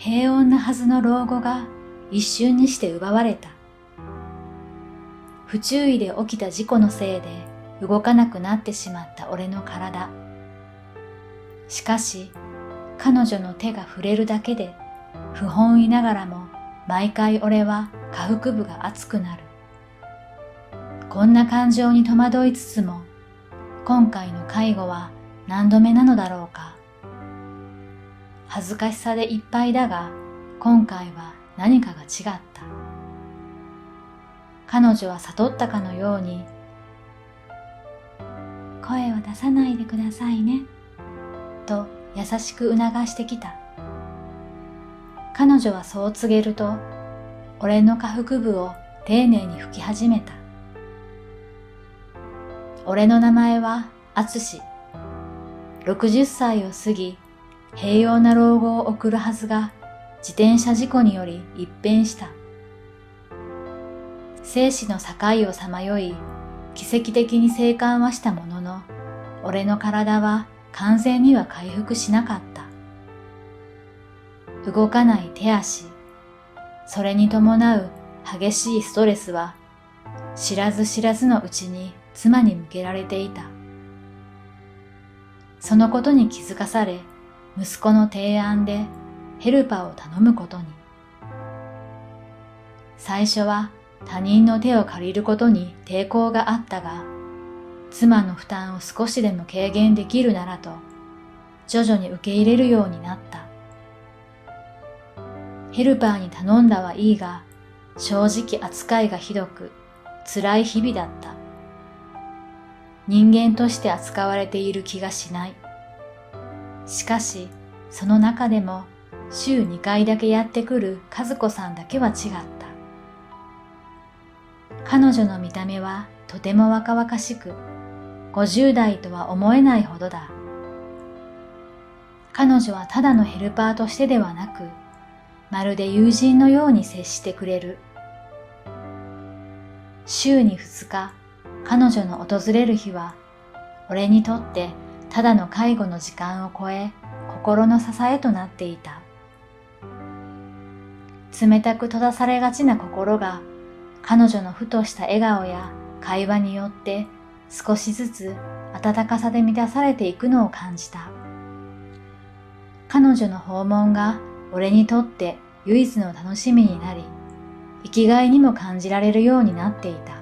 平穏なはずの老後が一瞬にして奪われた。不注意で起きた事故のせいで動かなくなってしまった俺の体。しかし、彼女の手が触れるだけで不本意ながらも毎回俺は下腹部が熱くなる。こんな感情に戸惑いつつも、今回の介護は何度目なのだろうか。恥ずかしさでいっぱいだが、今回は何かが違った。彼女は悟ったかのように、声を出さないでくださいね、と優しく促してきた。彼女はそう告げると、俺の下腹部を丁寧に拭き始めた。俺の名前はアツシ。60歳を過ぎ、平穏な老後を送るはずが、自転車事故により一変した。生死の境をさまよい、奇跡的に生還はしたものの、俺の体は完全には回復しなかった。動かない手足、それに伴う激しいストレスは、知らず知らずのうちに妻に向けられていた。そのことに気づかされ、息子の提案でヘルパーを頼むことに。最初は他人の手を借りることに抵抗があったが、妻の負担を少しでも軽減できるならと、徐々に受け入れるようになった。ヘルパーに頼んだはいいが、正直扱いがひどく、辛い日々だった。人間として扱われている気がしない。しかし、その中でも週2回だけやってくる和子さんだけは違った。彼女の見た目はとても若々しく、50代とは思えないほどだ。彼女はただのヘルパーとしてではなく、まるで友人のように接してくれる。週に2日、彼女の訪れる日は、俺にとってただの介護の時間を超え、心の支えとなっていた。冷たく閉ざされがちな心が、彼女のふとした笑顔や会話によって少しずつ温かさで満たされていくのを感じた。彼女の訪問が俺にとって唯一の楽しみになり、生きがいにも感じられるようになっていた。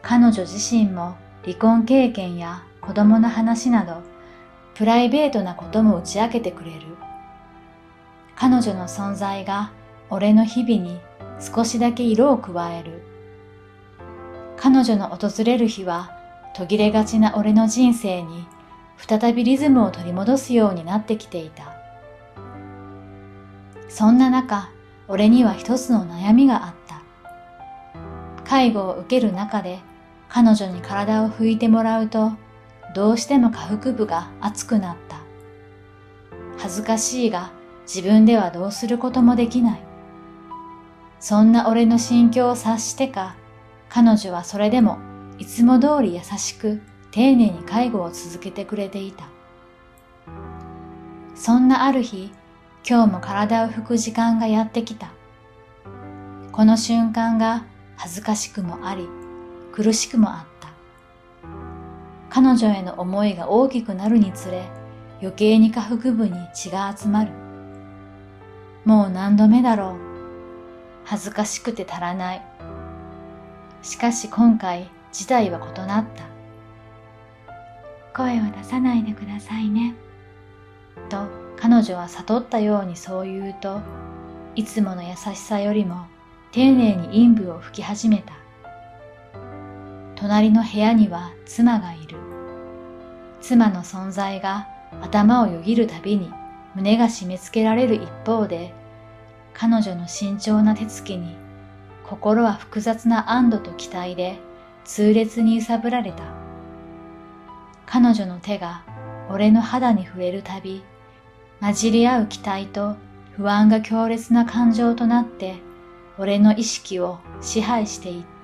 彼女自身も離婚経験や子供の話など、プライベートなことも打ち明けてくれる。彼女の存在が俺の日々に少しだけ色を加える。彼女の訪れる日は途切れがちな俺の人生に再びリズムを取り戻すようになってきていた。そんな中、俺には一つの悩みがあった。介護を受ける中で彼女に体を拭いてもらうと、どうしても下腹部が熱くなった。恥ずかしいが自分ではどうすることもできない。そんな俺の心境を察してか、彼女はそれでもいつも通り優しく丁寧に介護を続けてくれていた。そんなある日、今日も体を拭く時間がやってきた。この瞬間が恥ずかしくもあり、苦しくもあった。彼女への思いが大きくなるにつれ、余計に下腹部に血が集まる。もう何度目だろう。恥ずかしくて足らない。しかし今回、事態は異なった。声を出さないでくださいね。と彼女は悟ったようにそう言うと、いつもの優しさよりも丁寧に陰部を拭き始めた。隣の部屋には妻がいる。妻の存在が頭をよぎるたびに胸が締め付けられる一方で、彼女の慎重な手つきに心は複雑な安堵と期待で痛烈に揺さぶられた。彼女の手が俺の肌に触れるたび、混じり合う期待と不安が強烈な感情となって俺の意識を支配していった。